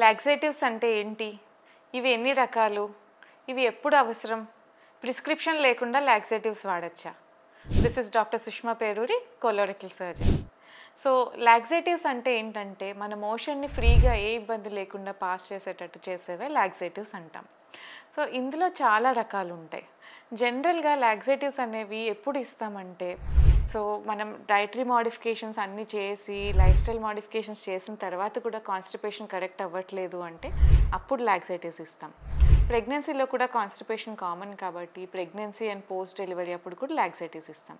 Laxatives అంటే ఏంటి? ఇవి ఎన్ని రకాలు? ఇవి ఎప్పుడు అవసరం? ప్రిస్క్రిప్షన్ లేకుండా లాక్సేటివ్స్ వాడొచ్చా? This is doctor Sushma Peruri, colorectal surgeon. So laxatives అంటే ఏంటంటే మన మోషన్ని ఫ్రీగా ఏ ఇబ్బంది లేకుండా పాస్ చేసేటట్టు చేసేవే లాక్సేటివ్స్ అంటాం. సో ఇందులో చాలా రకాలు ఉంటాయి. జనరల్గా లాక్సేటివ్స్ అనేవి ఎప్పుడు ఇస్తామంటే మనం డైటరీ మోడిఫికేషన్స్ అన్నీ చేసి లైఫ్ స్టైల్ మోడిఫికేషన్స్ చేసిన తర్వాత కూడా కాన్స్టిపేషన్ కరెక్ట్ అవ్వట్లేదు అంటే అప్పుడు లాక్సేటివ్స్ ఇస్తాం. ప్రెగ్నెన్సీలో కూడా కాన్స్టిపేషన్ కామన్ కాబట్టి ప్రెగ్నెన్సీ అండ్ పోస్ట్ డెలివరీ అప్పుడు కూడా లాక్సేటివ్స్ ఇస్తాం.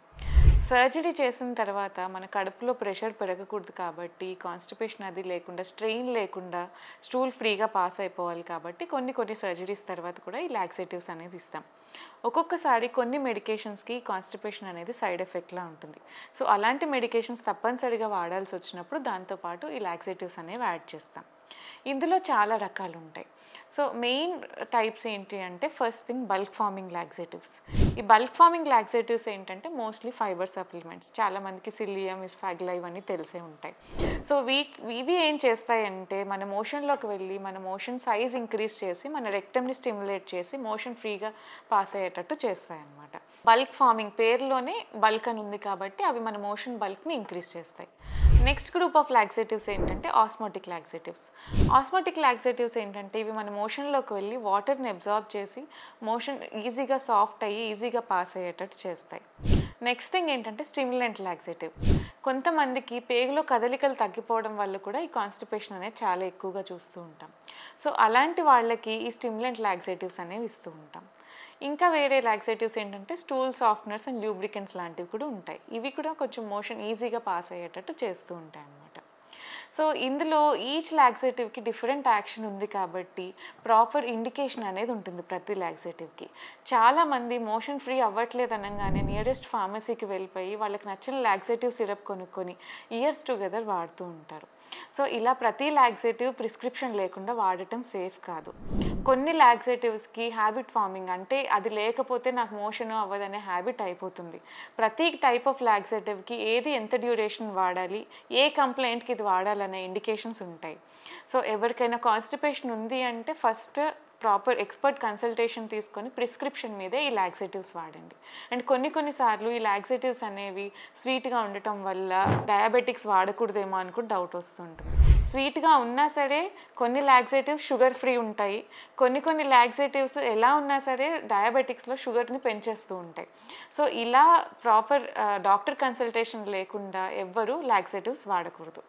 సర్జరీ చేసిన తర్వాత మన కడుపులో ప్రెషర్ పెరగకూడదు కాబట్టి కాన్స్టిపేషన్ అది లేకుండా స్ట్రెయిన్ లేకుండా స్టూల్ ఫ్రీగా పాస్ అయిపోవాలి కాబట్టి కొన్ని సర్జరీస్ తర్వాత కూడా ఈ లాక్సేటివ్స్ అనేది ఇస్తాం. ఒక్కొక్కసారి కొన్ని మెడికేషన్స్కి కాన్స్టిపేషన్ అనేది సైడ్ ఎఫెక్ట్లా ఉంటుంది. సో అలాంటి మెడికేషన్స్ తప్పనిసరిగా వాడాల్సి వచ్చినప్పుడు దాంతోపాటు ఈ లాక్సేటివ్స్ అనేవి యాడ్ చేస్తాం. ఇందులో చాలా రకాలు ఉంటాయి. సో మెయిన్ టైప్స్ ఏంటి అంటే first thing bulk farming laxatives. ఈ బల్క్ ఫార్మింగ్ లాక్సేటివ్స్ ఏంటంటే మోస్ట్లీ ఫైబర్ సప్లిమెంట్స్. చాలామందికి సిలియం, ఇస్ఫాగ్లా ఇవన్నీ తెలిసే ఉంటాయి. సో ఇవి ఏం చేస్తాయంటే మన మోషన్లోకి వెళ్ళి మన మోషన్ సైజ్ ఇంక్రీజ్ చేసి మన రెక్టమ్ని స్టిమ్యులేట్ చేసి మోషన్ ఫ్రీగా పాస్ అయ్యేటట్టు చేస్తాయన్నమాట. బల్క్ ఫార్మింగ్ పేరులోనే బల్క్ అని ఉంది కాబట్టి అవి మన మోషన్ బల్క్ని ఇంక్రీజ్ చేస్తాయి. నెక్స్ట్ గ్రూప్ ఆఫ్ లాక్సేటివ్స్ ఏంటంటే ఆస్మోటిక్ లాక్సేటివ్స్. ఆస్మోటిక్ లాక్సేటివ్స్ ఏంటంటే ఇవి మన మోషన్లోకి వెళ్ళి వాటర్ని అబ్జార్బ్ చేసి మోషన్ ఈజీగా సాఫ్ట్ అయ్యి ఈజీగా పాస్ అయ్యేటట్టు చేస్తాయి. నెక్స్ట్ థింగ్ ఏంటంటే స్టిమ్యులెంట్ లాక్సేటివ్. కొంతమందికి పేగులో కదలికలు తగ్గిపోవడం వల్ల కూడా ఈ కాన్స్టిపేషన్ అనేది చాలా ఎక్కువగా చూస్తూ ఉంటాం. సో అలాంటి వాళ్ళకి ఈ స్టిమ్యులెంట్ లాక్సేటివ్స్ అనేవి ఇస్తూ ఉంటాం. ఇంకా వేరే లాక్సేటివ్స్ ఏంటంటే స్టూల్ సాఫ్ట్నర్స్ అండ్ లూబ్రికెంట్స్ లాంటివి కూడా ఉంటాయి. ఇవి కూడా కొంచెం మోషన్ ఈజీగా పాస్ అయ్యేటట్టు చేస్తూ ఉంటాయి అన్నమాట. సో ఇందులో ఈచ్ లాక్సేటివ్కి డిఫరెంట్ యాక్షన్ ఉంది కాబట్టి ప్రాపర్ ఇండికేషన్ అనేది ఉంటుంది ప్రతి లాక్సేటివ్కి. చాలామంది మోషన్ ఫ్రీ అవ్వట్లేదు అనగానే నియరెస్ట్ ఫార్మసీకి వెళ్ళిపోయి వాళ్ళకి నచ్చిన లాక్సేటివ్ సిరప్ కొనుక్కొని ఇయర్స్ టుగెదర్ వాడుతూ ఉంటారు. సో ఇలా ప్రతి లాక్సేటివ్ ప్రిస్క్రిప్షన్ లేకుండా వాడటం సేఫ్ కాదు. కొన్ని లాక్సేటివ్స్కి హ్యాబిట్ ఫార్మింగ్ అంటే అది లేకపోతే నాకు మోషన్ అవ్వదనే హ్యాబిట్ అయిపోతుంది. ప్రతి టైప్ ఆఫ్ లాక్సేటివ్కి ఏది ఎంత డ్యూరేషన్ వాడాలి, ఏ కంప్లైంట్కి ఇది వాడాలనే ఇండికేషన్స్ ఉంటాయి. సో ఎవరికైనా కాన్స్టిపేషన్ ఉంది అంటే ఫస్ట్ ప్రాపర్ ఎక్స్పర్ట్ కన్సల్టేషన్ తీసుకొని ప్రిస్క్రిప్షన్ మీదే ఈ లాక్సేటివ్స్ వాడండి. అండ్ కొన్నిసార్లు ఈ లాక్సేటివ్స్ అనేవి స్వీట్గా ఉండటం వల్ల డయాబెటిక్స్ వాడకూడదేమో అని కూడా డౌట్ వస్తుంటుంది. స్వీట్గా ఉన్నా సరే కొన్ని లాక్సేటివ్స్ షుగర్ ఫ్రీ ఉంటాయి. కొన్ని లాక్సేటివ్స్ ఎలా ఉన్నా సరే డయాబెటిక్స్లో షుగర్ని పెంచేస్తూ ఉంటాయి. సో ఇలా ప్రాపర్ డాక్టర్ కన్సల్టేషన్ లేకుండా ఎవ్వరూ లాక్సేటివ్స్ వాడకూడదు.